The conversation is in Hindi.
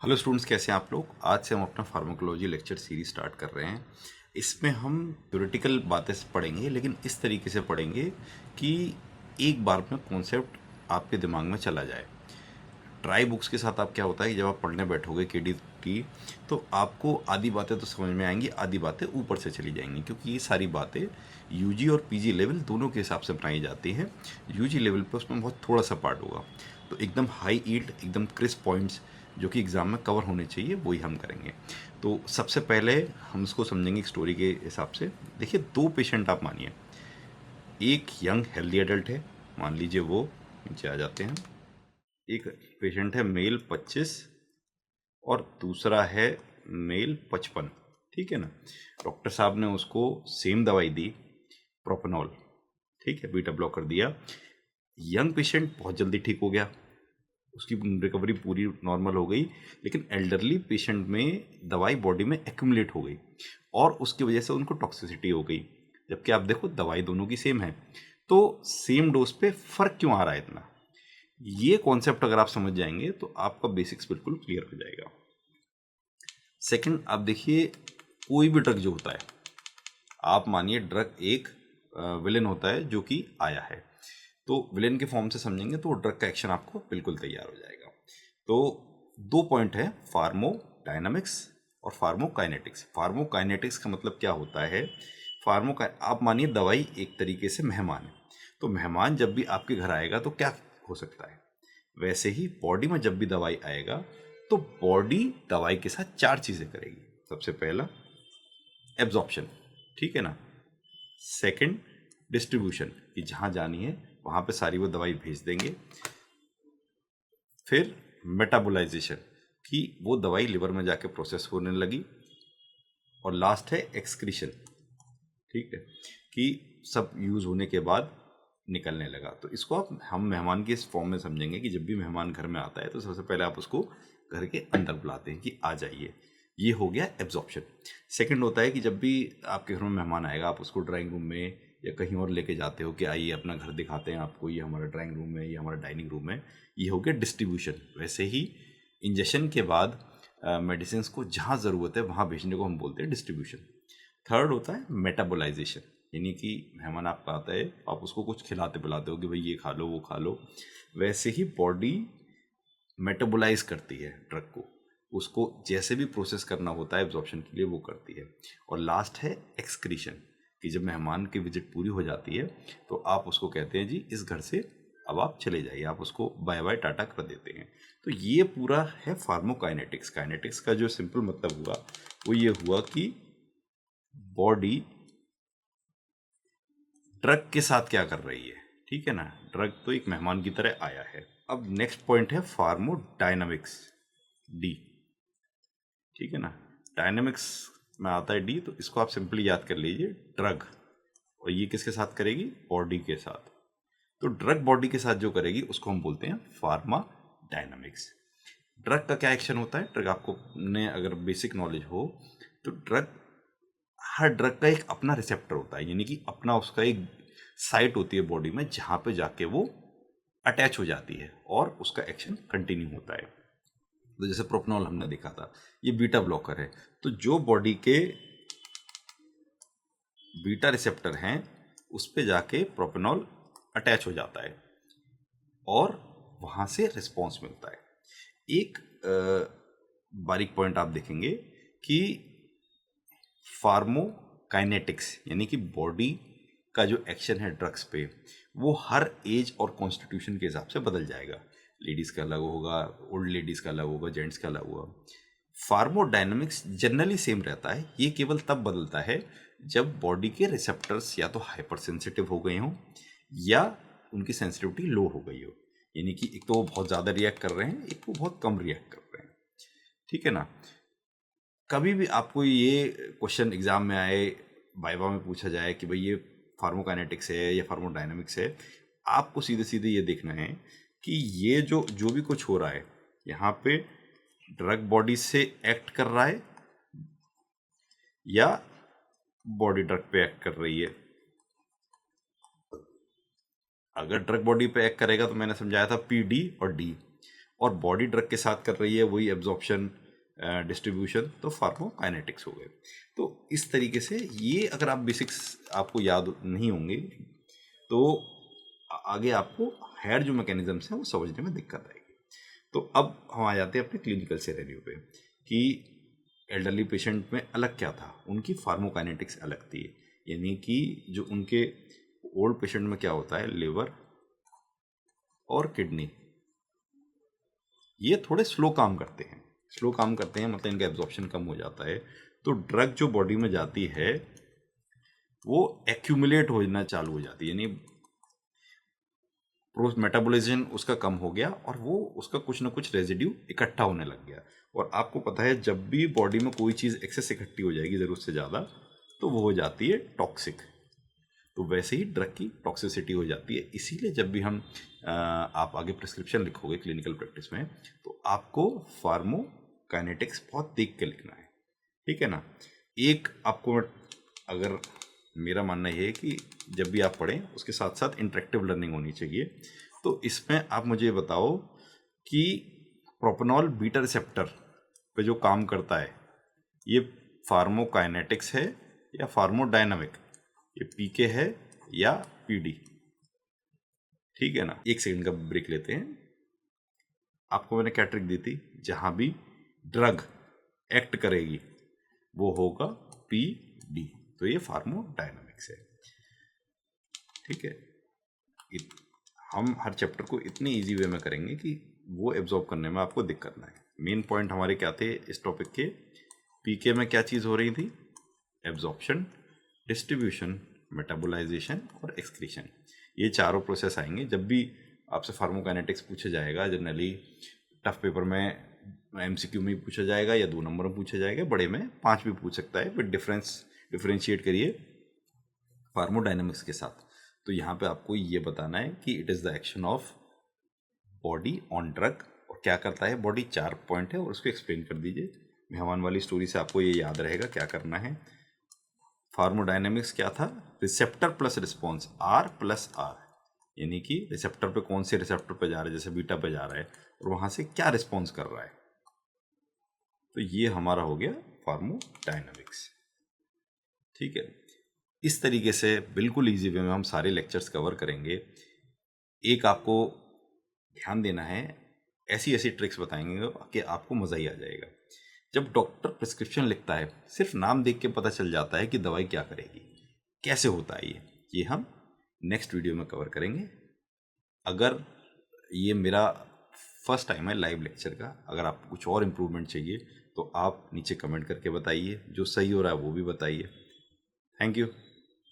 हेलो स्टूडेंट्स, कैसे हैं आप लोग। आज से हम अपना फार्माकोलॉजी लेक्चर सीरीज स्टार्ट कर रहे हैं। इसमें हम थ्योरेटिकल बातें पढ़ेंगे, लेकिन इस तरीके से पढ़ेंगे कि एक बार में कॉन्सेप्ट आपके दिमाग में चला जाए। ट्राई बुक्स के साथ आप क्या होता है कि जब आप पढ़ने बैठोगे केडी की, तो आपको आधी बातें तो समझ में आएंगी, आधी बातें ऊपर से चली जाएंगी, क्योंकि ये सारी बातें यूजी और पीजी लेवल दोनों के हिसाब से बनाई जाती हैं। यूजी लेवल पे उसमें बहुत थोड़ा सा पार्ट होगा, तो एकदम हाई ईल्ड, एकदम क्रिस्प पॉइंट्स जो कि एग्ज़ाम में कवर होने चाहिए वही हम करेंगे। तो सबसे पहले हम इसको समझेंगे एक स्टोरी के हिसाब से। देखिए, दो पेशेंट आप मानिए, एक यंग हेल्दी एडल्ट है, मान लीजिए वो नीचे आ जाते हैं। एक पेशेंट है मेल 25 और दूसरा है मेल 55। ठीक है ना। डॉक्टर साहब ने उसको सेम दवाई दी, प्रोपेनॉल। ठीक है, बीटा ब्लॉकर दिया। यंग पेशेंट बहुत जल्दी ठीक हो गया, उसकी रिकवरी पूरी नॉर्मल हो गई। लेकिन एल्डरली पेशेंट में दवाई बॉडी में एक्यूमुलेट हो गई और उसकी वजह से उनको टॉक्सिसिटी हो गई। जबकि आप देखो दवाई दोनों की सेम है, तो सेम डोज पे फर्क क्यों आ रहा है इतना। ये कॉन्सेप्ट अगर आप समझ जाएंगे तो आपका बेसिक्स बिल्कुल क्लियर हो जाएगा। सेकंड, आप देखिए, कोई भी ड्रग जो होता है, आप मानिए ड्रग एक विलेन होता है जो कि आया है, तो विलेन के फॉर्म से समझेंगे तो ड्रग का एक्शन आपको बिल्कुल तैयार हो जाएगा। तो दो पॉइंट है, फार्मोडायनामिक्स और फार्मोकाइनेटिक्स। फार्मोकाइनेटिक्स का मतलब क्या होता है, आप मानिए दवाई एक तरीके से मेहमान है, तो मेहमान जब भी आपके घर आएगा तो क्या हो सकता है, वैसे ही बॉडी में जब भी दवाई आएगा तो बॉडी दवाई के साथ चार चीज़ें करेगी। सबसे पहला एब्जॉर्प्शन, ठीक है ना। सेकंड डिस्ट्रीब्यूशन, कि जहाँ जानी है वहाँ पे सारी वो दवाई भेज देंगे। फिर मेटाबोलाइजेशन, कि वो दवाई लिवर में जाके प्रोसेस होने लगी। और लास्ट है एक्सक्रीशन, ठीक है, कि सब यूज़ होने के बाद निकलने लगा। तो इसको हम मेहमान के इस फॉर्म में समझेंगे कि जब भी मेहमान घर में आता है तो सबसे पहले आप उसको घर के अंदर बुलाते हैं कि आ जाइए। ये हो गया एब्जॉर्प्शन। सेकंड होता है कि जब भी आपके घर में मेहमान आएगा, आप उसको ड्राइंग रूम में या कहीं और लेके जाते हो कि आइए अपना घर दिखाते हैं आपको, ये हमारा ड्राइंग रूम है, ये हमारा डाइनिंग रूम है। ये हो गया डिस्ट्रीब्यूशन। वैसे ही इंजेक्शन के बाद मेडिसिन को जहाँ ज़रूरत है वहाँ भेजने को हम बोलते हैं डिस्ट्रीब्यूशन। थर्ड होता है मेटाबोलाइजेशन, यानी कि मेहमान आपका आता है, आप उसको कुछ खिलाते पिलाते हो कि भाई ये खा लो वो खा लो। वैसे ही बॉडी मेटाबोलाइज करती है ड्रग को, उसको जैसे भी प्रोसेस करना होता है एब्जॉर्प्शन के लिए वो करती है। और लास्ट है एक्सक्रीशन, कि जब मेहमान की विजिट पूरी हो जाती है तो आप उसको कहते हैं जी इस घर से अब आप चले जाइए, आप उसको बाय बाय टाटा कर देते हैं। तो ये पूरा है फार्मोकाइनेटिक्स। काइनेटिक्स का जो सिंपल मतलब हुआ वो ये हुआ कि बॉडी ड्रग के साथ क्या कर रही है। ठीक है ना, ड्रग तो एक मेहमान की तरह आया है। अब नेक्स्ट पॉइंट है फार्मोडायनामिक्स, डी। ठीक है ना, डायनामिक्स में आता है डी, तो इसको आप सिंपली याद कर लीजिए, ड्रग। और ये किसके साथ करेगी, बॉडी के साथ। तो ड्रग बॉडी के साथ जो करेगी उसको हम बोलते हैं फार्मा डायनामिक्स। ड्रग का क्या एक्शन होता है, ड्रग आपको ने अगर बेसिक नॉलेज हो तो हर ड्रग का एक अपना रिसेप्टर होता है, यानी कि अपना उसका एक साइट होती है बॉडी में जहाँ पे जाके वो अटैच हो जाती है और उसका एक्शन कंटिन्यू होता है। तो जैसे प्रोपनॉल हमने देखा था, ये बीटा ब्लॉकर है, तो जो बॉडी के बीटा रिसेप्टर हैं उस पे जाके प्रोपेनॉल अटैच हो जाता है और वहाँ से रिस्पॉन्स मिलता है। एक बारीक पॉइंट आप देखेंगे कि फार्मोकाइनेटिक्स, यानी कि बॉडी का जो एक्शन है ड्रग्स पे, वो हर एज और कॉन्स्टिट्यूशन के हिसाब से बदल जाएगा। लेडीज़ का अलग होगा, ओल्ड लेडीज़ का अलग होगा, जेंट्स का अलग होगा। फार्मोडायनामिक्स जनरली सेम रहता है, ये केवल तब बदलता है जब बॉडी के रिसेप्टर्स या तो हाइपर सेंसिटिव हो गए हों या उनकी सेंसिटिविटी लो हो गई हो, यानी कि एक तो वो बहुत ज़्यादा रिएक्ट कर रहे हैं, एक वो बहुत कम रिएक्ट कर रहे हैं। ठीक है ना। कभी भी आपको ये क्वेश्चन एग्जाम में आए, वाइवा में पूछा जाए कि भाई ये फार्मोकाइनेटिक्स है या फार्मोडायनामिक्स है, आपको सीधे सीधे ये देखना है कि ये जो जो भी कुछ हो रहा है यहाँ पे ड्रग बॉडी से एक्ट कर रहा है या बॉडी ड्रग पे एक्ट कर रही है। अगर ड्रग बॉडी पे एक्ट करेगा तो मैंने समझाया था पी डी और डी, और बॉडी ड्रग के साथ कर रही है वही एब्जॉर्प्शन डिस्ट्रीब्यूशन, तो फार्माकोकाइनेटिक्स हो गए। तो इस तरीके से ये अगर आप बेसिक्स आपको याद नहीं होंगे तो आगे आपको हायर जो मैकेनिज्म्स हैं वो समझने में दिक्कत आएगी। तो अब हम आ जाते हैं अपने क्लिनिकल सिनेरियो पे कि एल्डरली पेशेंट में अलग क्या था, उनकी फार्माकोकाइनेटिक्स अलग थी। यानी कि जो उनके ओल्ड पेशेंट में क्या होता है, लिवर और किडनी ये थोड़े स्लो काम करते हैं। स्लो काम करते हैं मतलब इनका एब्जॉर्प्शन कम हो जाता है, तो ड्रग जो बॉडी में जाती है वो एक्यूमुलेट होना चालू हो जाती है, यानी मेटाबॉलिज्म उसका कम हो गया और वो उसका कुछ ना कुछ रेजिड्यू इकट्ठा होने लग गया। और आपको पता है जब भी बॉडी में कोई चीज़ एक्सेस इकट्ठी हो जाएगी ज़रूरत से ज़्यादा तो वो हो जाती है टॉक्सिक। तो वैसे ही ड्रग की टॉक्सिसिटी हो जाती है। इसीलिए जब भी हम आप आगे प्रिस्क्रिप्शन लिखोगे क्लिनिकल प्रैक्टिस में तो आपको फार्माकोकाइनेटिक्स बहुत देख के लिखना है, ठीक है ना। एक आपको अगर मेरा मानना ये है कि जब भी आप पढ़ें उसके साथ साथ इंटरेक्टिव लर्निंग होनी चाहिए। तो इसमें आप मुझे बताओ कि प्रोपेनॉल बीटा रिसेप्टर पे जो काम करता है ये फार्माकोकाइनेटिक्स है या फार्मोडायनामिक, ये पीके है या पीडी, ठीक है ना। एक सेकंड का ब्रेक लेते हैं। आपको मैंने क्या ट्रिक दी थी, जहां भी ड्रग एक्ट करेगी वो होगा पीडी, तो ये फार्मोडायनामिक्स है, ठीक है। हम हर चैप्टर को इतने इजी वे में करेंगे कि वो एब्जॉर्ब करने में आपको दिक्कत ना है। मेन पॉइंट हमारे क्या थे इस टॉपिक के, पीके में क्या चीज़ हो रही थी, एब्जॉर्प्शन, डिस्ट्रीब्यूशन, मेटाबोलाइजेशन और एक्सक्रीशन, ये चारों प्रोसेस आएंगे। जब भी आपसे फार्माकोकाइनेटिक्स पूछा जाएगा जनरली टफ पेपर में एमसीक्यू में पूछा जाएगा या 2 नंबर में पूछा जाएगा, बड़े में 5 भी पूछ सकता है, बट डिफरेंशिएट करिए फार्मोडायनामिक्स के साथ। तो यहाँ पे आपको ये बताना है कि it is the action of body on drug, और क्या करता है बॉडी, 4 पॉइंट है और उसको एक्सप्लेन कर दीजिए। मेहमान वाली स्टोरी से आपको ये याद रहेगा क्या करना है। फार्मोडायनामिक्स क्या था, receptor plus response, R plus R, यानी कि रिसेप्टर पे कौन से रिसेप्टर पे जा रहा है, जैसे बीटा पे जा रहा है और वहाँ से क्या रिस्पॉन्स कर रहा है, तो ये हमारा हो गया फार्मोडायनामिक्स, ठीक है। इस तरीके से बिल्कुल इजी वे में हम सारे लेक्चर्स कवर करेंगे। एक आपको ध्यान देना है, ऐसी ऐसी ट्रिक्स बताएंगे कि आपको मज़ा ही आ जाएगा। जब डॉक्टर प्रिस्क्रिप्शन लिखता है सिर्फ नाम देख के पता चल जाता है कि दवाई क्या करेगी, कैसे होता है ये हम नेक्स्ट वीडियो में कवर करेंगे। अगर ये मेरा फर्स्ट टाइम है लाइव लेक्चर का, अगर आपको कुछ और इम्प्रूवमेंट चाहिए तो आप नीचे कमेंट करके बताइए, जो सही हो रहा है वो भी बताइए। Thank you.